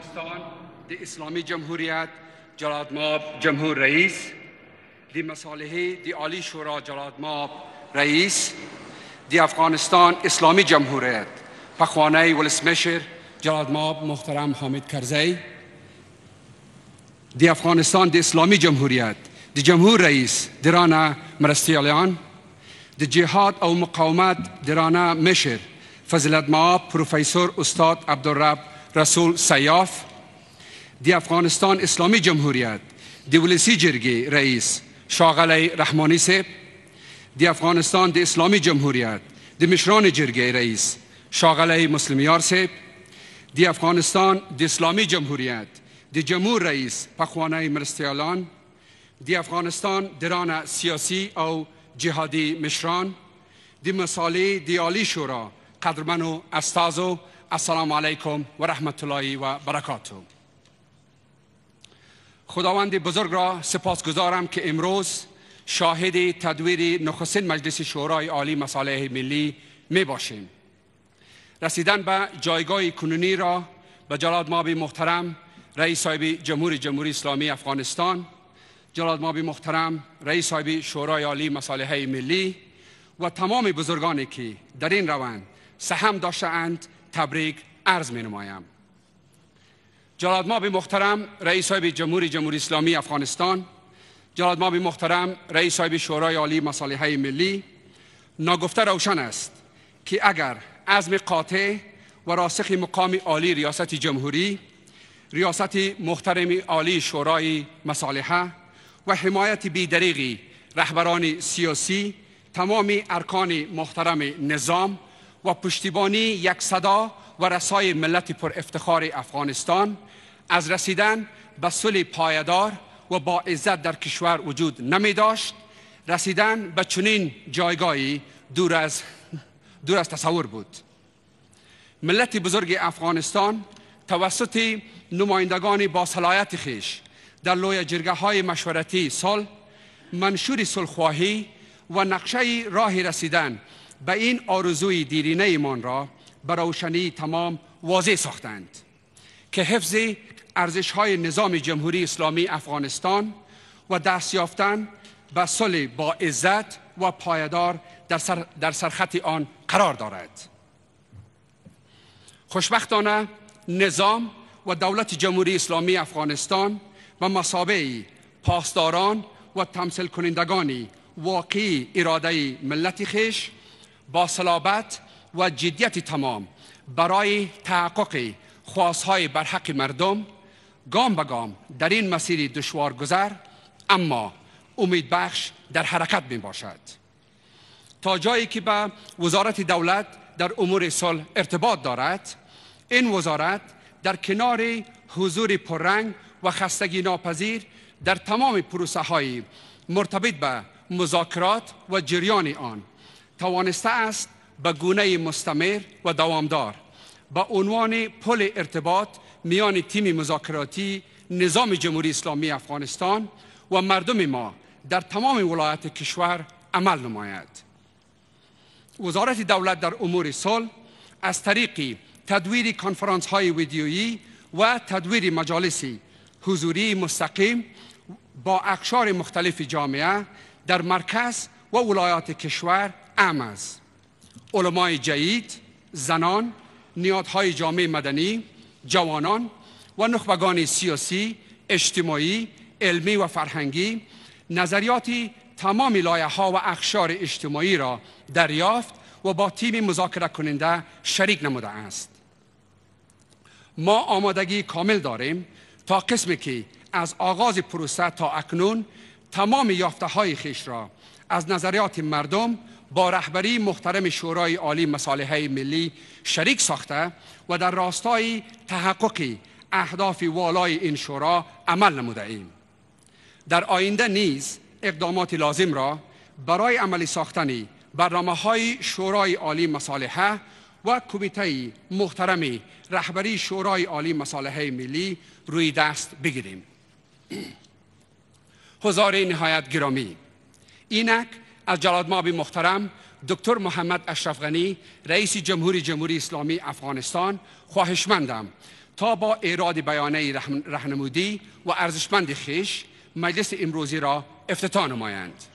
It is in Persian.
افغانستان د اسلامی جمهوریت جلالمآب جمهور رئیس د مصالحه د عالی شورا جلالمآب رئیس د افغانستان اسلامی جمهوریت پخوانی ولسمشر جلالمآب محترم حامد کرزی د افغانستان د اسلامی جمهوریت د جمهور رئیس درانه مرستیالیان د جهاد او مقاومت درانه مشر فضیلت مآب پروفیسور استاد عبدالرب رسول سیاف د افغانستان اسلامی جمهوریت د ولسی جرګې رئیس شاغلی رحمانی صاحب د افغانستان د اسلامی جمهوریت د مشران جرګې رئیس شاغلی مسلمیار صاحب د افغانستان د اسلامی جمهوریت د جمهور رئیس پخوانی مرستیالان د افغانستان درانه سیاسی او جهادی مشران د مصالح د عالی شورا قدرمنو استازو السلام علیکم و رحمت الله و برکاته. خداوند بزرگ را سپاسگزارم که امروز شاهد تدویر نخستین مجلس شورای عالی مصالح ملی می باشیم. رسیدن به جایگاه کنونی را به جلالمآب محترم رئیس صاحب جمهوری اسلامی افغانستان، جلالمآب محترم رئیس صاحب شورای عالی مصالح ملی و تمام بزرگانی که در این روند سهم داشته‌اند تبریک عرض می نمایم. جلالمآب محترم رئیس صاحب جمهوری اسلامی افغانستان، جلالمآب محترم رئیس صاحب شورای عالی مصالح ملی، ناگفته روشن است که اگر عزم قاطع و راسخ مقام عالی ریاست جمهوری، ریاست محترم عالی شورای مصالحه و حمایت بی‌دریغ رهبران سیاسی، تمام ارکان محترم نظام و پشتیبانی یک صدا و رسای ملت پر افتخار افغانستان از رسیدن به صلح پایدار و با عزت در کشور وجود نمی داشت، رسیدن به چنین جایگاهی دور از تصور بود. ملت بزرگ افغانستان توسط نمایندگان با صلاحیت خویش در لوی جرگه های مشورتی صلح منشور صلح‌خواهی و نقشه راه رسیدن به این آرزوی دیرینه ایمان را به روشنی تمام واضح ساختند که حفظ ارزش‌های نظام جمهوری اسلامی افغانستان و دست یافتن به صلح با عزت و پایدار در سرخط آن قرار دارد. خوشبختانه نظام و دولت جمهوری اسلامی افغانستان و مثابه پاسداران و تمثیل کنندگان واقعی اراده ملت خویش با صلابت و جدیت تمام برای تحقق خواستهای برحق مردم گام به گام در این مسیر دشوار گذر اما امیدبخش در حرکت می باشد. تا جایی که به وزارت دولت در امور صلح ارتباط دارد، این وزارت در کنار حضور پررنگ و خستگی ناپذیر در تمام پروسه های مرتبط به مذاکرات و جریان آن توانسته است به گونه مستمر و دوامدار به عنوان پل ارتباط میان تیم مذاکراتی نظام جمهوری اسلامی افغانستان و مردم ما در تمام ولایات کشور عمل نماید. وزارت دولت در امور صلح از طریق تدویر کنفرانس های ویدیویی و تدویر مجالس حضوری مستقیم با اقشار مختلف جامعه در مرکز و ولایات کشور اعم است. علمای جدید، زنان، نهادهای جامعه مدنی، جوانان و نخبگان سیاسی، اجتماعی، علمی و فرهنگی نظریات تمام لایه‌ها و اقشار اجتماعی را دریافت و با تیم مذاکره کننده شریک نموده است. ما آمادگی کامل داریم تا قسمی که از آغاز پروسه تا اکنون تمام یافته‌های خویش را از نظریات مردم با رهبری محترم شورای عالی مصالح ملی شریک ساخته و در راستای تحقق اهداف والای این شورا عمل نموده ایم. در آینده نیز اقدامات لازم را برای عملی ساختن برنامه‌های شورای عالی مصالحه و کمیته محترم رهبری شورای عالی مصالح ملی روی دست بگیریم. حضار نهایت گرامی، اینک از جلالمآب محترم دکتر محمد اشرف غنی رئیس جمهوری اسلامی افغانستان خواهشمندم تا با ایراد بیانیه راهنمودی و ارزشمند خویش مجلس امروزی را افتتاح نمایند.